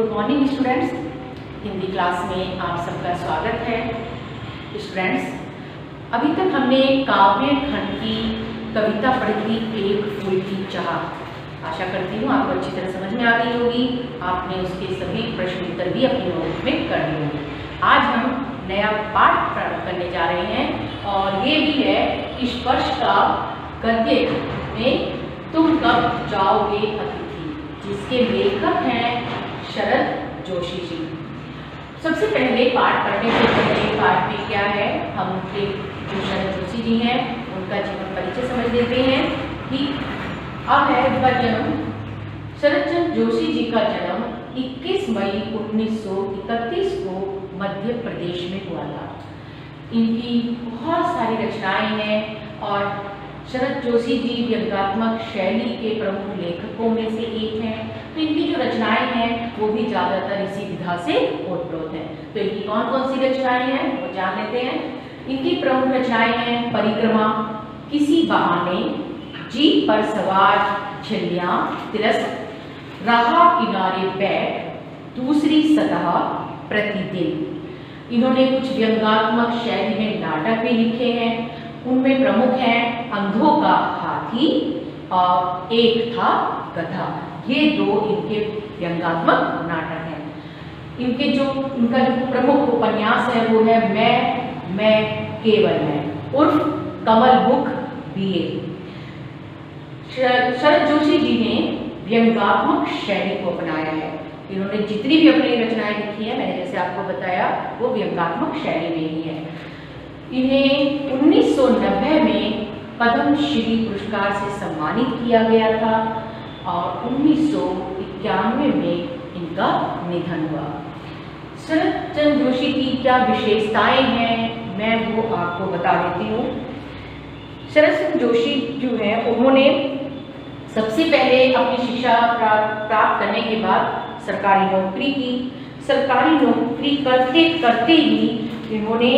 Good morning students, Hindi class में आप सबका स्वागत है। स्टूडेंट्स, अभी तक हमने काव्य खंड की कविता पढ़ी थी एक फूल की चाह। आशा करती हूँ आपको अच्छी तरह समझ में आ गई होगी। आपने उसके सभी प्रश्न उत्तर भी अपनी नोट में कर लिए होंगे। आज हम नया पाठ प्रारंभ करने जा रहे हैं और ये भी है स्पर्श का गद्य में तुम कब जाओगे अतिथि, जिसके लेखक हैं शरद जोशी जी। सबसे पहले पाठ पढ़ने से पहले पाठ में क्या है, हम उनके जो शरद जोशी जी हैं उनका जीवन परिचय समझ लेते हैं कि अब है उनका जन्म। शरद जोशी जी का जन्म 21 मई 1931 को मध्य प्रदेश में हुआ था। इनकी बहुत सारी रचनाएं हैं और शरद जोशी जी व्यंग्यात्मक शैली के प्रमुख लेखकों में से एक हैं। तो इनकी जो रचनाएं हैं वो भी ज़्यादातर इसी विधा से ओतप्रोत हैं। तो इनकी कौन कौन सी रचनाएं हैं वो जान लेते हैं। इनकी प्रमुख रचनाएं हैं परिक्रमा, किसी बहाने, जीप पर सवार छिल्लियाँ, तिरस्क, राह किनारे बैठ, दूसरी सतह, प्रतिदिन। इन्होंने कुछ व्यंग्यात्मक शैली में नाटक भी लिखे हैं। उनमें प्रमुख हैं अंधों का हाथी और एक था गधा। ये दो इनके व्यंग्यात्मक नाटक हैं। इनका जो प्रमुख उपन्यास है वो है मैं केवल मैं उर्फ कमल मुख बीए। शरद जोशी जी ने व्यंग्यात्मक शैली को अपनाया है। इन्होंने जितनी भी अपनी रचनाएं लिखी है, मैंने जैसे आपको बताया, वो व्यंग्यात्मक शैली में ही है। इन्हें 1990 में पद्मश्री पुरस्कार से सम्मानित किया गया था और 1991 में इनका निधन हुआ। शरद चंद्र जोशी की क्या विशेषताएं हैं मैं वो आपको बता देती हूँ। शरद चंद्र जोशी जो है उन्होंने सबसे पहले अपनी शिक्षा प्राप्त करने के बाद सरकारी नौकरी की। सरकारी नौकरी करते करते ही इन्होंने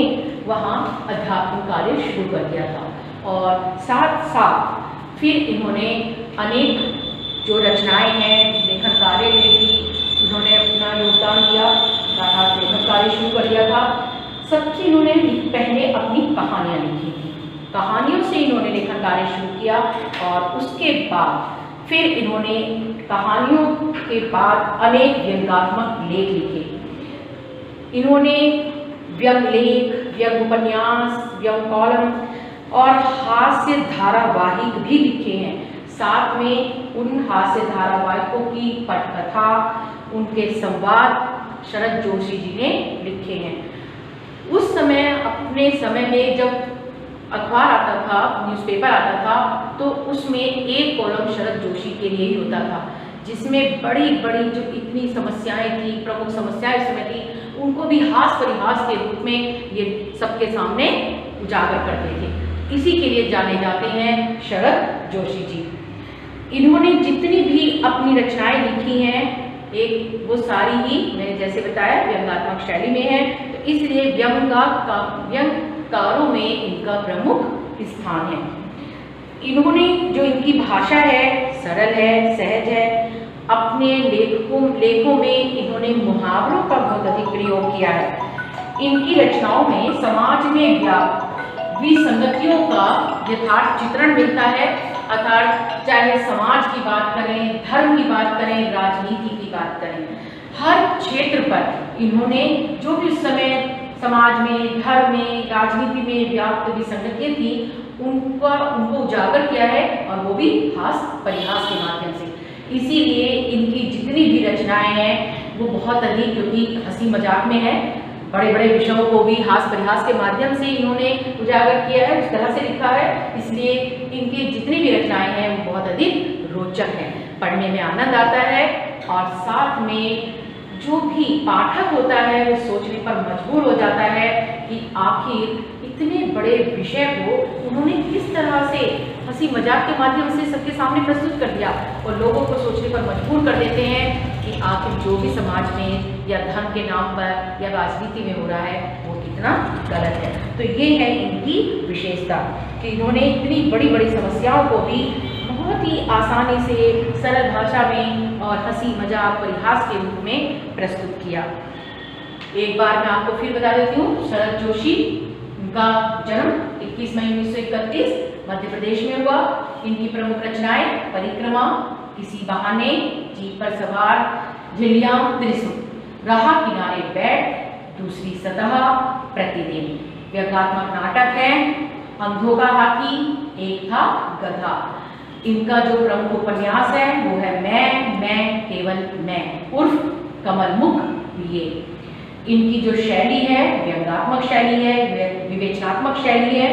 वहाँ अध्यापन कार्य शुरू कर दिया था और साथ साथ फिर इन्होंने अनेक जो रचनाएं हैं लेखन कार्य में भी इन्होंने अपना योगदान दिया, लेखन कार्य शुरू कर दिया था। सबसे इन्होंने पहले अपनी कहानियाँ लिखी थी। कहानियों से इन्होंने लेखन कार्य शुरू किया और उसके बाद फिर इन्होंने कहानियों के बाद अनेक व्यंग्यात्मक लेख लिखे। इन्होंने व्यंग लेख, व्यंग उपन्यास, व्यंग कॉलम और हास्य धारावाहिक भी लिखे हैं। साथ में उन हास्य धारावाहिकों की पटकथा, उनके संवाद शरद जोशी जी ने लिखे हैं। उस समय अपने समय में जब अखबार आता था, न्यूज़पेपर आता था, तो उसमें एक कॉलम शरद जोशी के लिए ही होता था, जिसमें बड़ी बड़ी जो इतनी समस्याएं थी, प्रमुख समस्याएं इस समय थी, उनको भी हास परिहास के रूप में ये सबके सामने उजागर करते थे। इसी के लिए जाने जाते हैं शरद जोशी जी। इन्होंने जितनी भी अपनी रचनाएं लिखी हैं एक वो सारी ही मैंने जैसे बताया व्यंग्यात्मक शैली में है। तो इसलिए व्यंग्यकारों में इनका प्रमुख स्थान है। इन्होंने जो इनकी भाषा है सरल है, सहज है। अपने लेखों में इन्होंने मुहावरों का बहुत अधिक प्रयोग किया है। इनकी रचनाओं में समाज में विसंगतियों का यथार्थ चित्रण मिलता है। अर्थात चाहे समाज की बात करें, धर्म की बात करें, राजनीति की बात करें, हर क्षेत्र पर इन्होंने जो भी उस समय समाज में, धर्म में, राजनीति में व्याप्त विसंगतियाँ थी उनको उजागर किया है और वो भी हास परिहास के माध्यम से। इसीलिए इनकी जितनी भी रचनाएं हैं वो बहुत अधिक, क्योंकि हंसी मजाक में है, बड़े बड़े विषयों को भी हास परिहास के माध्यम से इन्होंने उजागर किया है, उस तरह से लिखा है। इसलिए इनकी जितनी भी रचनाएं हैं वो बहुत अधिक रोचक हैं, पढ़ने में आनंद आता है और साथ में जो भी पाठक होता है वो सोचने पर मजबूर हो जाता है कि आखिर इतने बड़े विषय को उन्होंने किस तरह से हंसी मजाक के माध्यम से सबके सामने प्रस्तुत कर दिया और लोगों को सोचने पर मजबूर कर देते हैं कि आखिर जो भी समाज में या धर्म के नाम पर या राजनीति में हो रहा है वो कितना गलत है। तो ये है इनकी विशेषता कि इन्होंने इतनी बड़ी बड़ी समस्याओं को भी बहुत ही आसानी से सरल भाषा में और हंसी मजाक परिहास के रूप में प्रस्तुत किया। एक बार मैं आपको फिर बता देती हूँ, शरद जोशी का जन्म 21 मई 1931 मध्य प्रदेश में हुआ। इनकी प्रमुख रचनाएं परिक्रमा, किसी बहाने, जीप पर सवार, झिल्लियां त्रिशूल, राह किनारे बैठ, दूसरी सतह, प्रतिदिन। व्यंग्यात्मक नाटक है अंधों का हाथी, एक था गधा। इनका जो प्रमुख उपन्यास है वो है मैं केवल मैं उर्फ कमलमुख बीए। इनकी जो शैली है व्यंग्यात्मक शैली है, विवेचनात्मक शैली है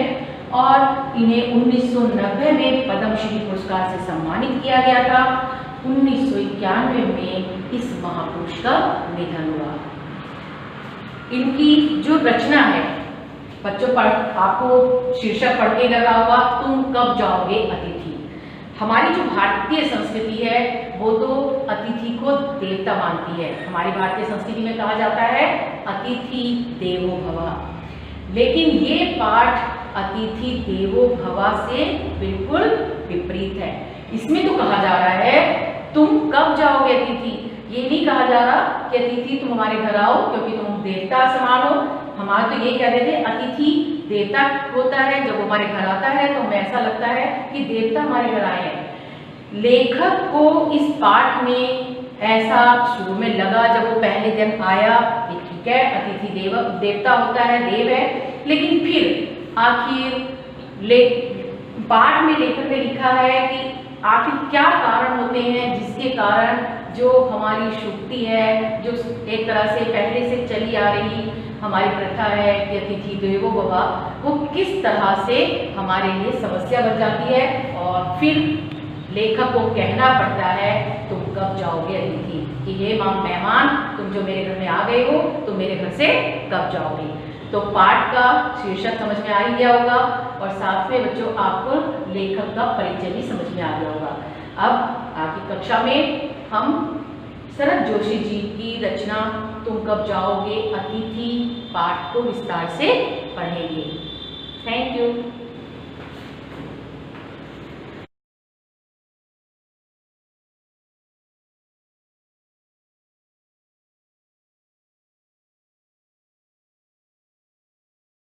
और इन्हें 1990 में पद्मश्री पुरस्कार से सम्मानित किया गया था। 1991 में इस महापुरुष का निधन हुआ। इनकी जो रचना है, बच्चों आपको शीर्षक पढ़ के लगा होगा, तुम कब जाओगे अतिथि। हमारी जो भारतीय संस्कृति है वो तो अतिथि को देवता मानती है। हमारी भारतीय संस्कृति में कहा जाता है अतिथि देवो भव, लेकिन ये पाठ अतिथि देवो भव से बिल्कुल विपरीत है। इसमें तो कहा जा रहा है तुम कब जाओगे अतिथि, ये नहीं कहा जा रहा कि अतिथि तुम हमारे घर आओ क्योंकि तुम देवता समान हो। हमारे तो ये कहते थे अतिथि देवता होता है, जब हमारे घर आता है तो हमें ऐसा लगता है कि देवता हमारे घर आए हैं। लेखक को इस पाठ में ऐसा शुरू में लगा जब वो पहले दिन आया, ठीक है अतिथि देवता होता है, देव है, लेकिन फिर आखिर पाठ में लेखक ने लिखा है कि आखिर क्या कारण होते हैं जिसके कारण जो हमारी शुक्ति है, जो एक तरह से पहले से चली आ रही हमारी प्रथा है कि अतिथि देवो भव, वो किस तरह से हमारे लिए समस्या बन जाती है और फिर लेखक को कहना पड़ता है तुम कब जाओगे अतिथि, कि ये मेहमान तुम जो मेरे घर में आ गए हो तुम मेरे घर से कब जाओगे। तो पाठ का शीर्षक समझ में आ ही गया होगा और साथ में बच्चों आपको लेखक का परिचय भी समझ में आ गया होगा। अब आगे कक्षा में हम शरद जोशी जी की रचना तुम कब जाओगे अतिथि पाठ को विस्तार से पढ़ेंगे। Thank you.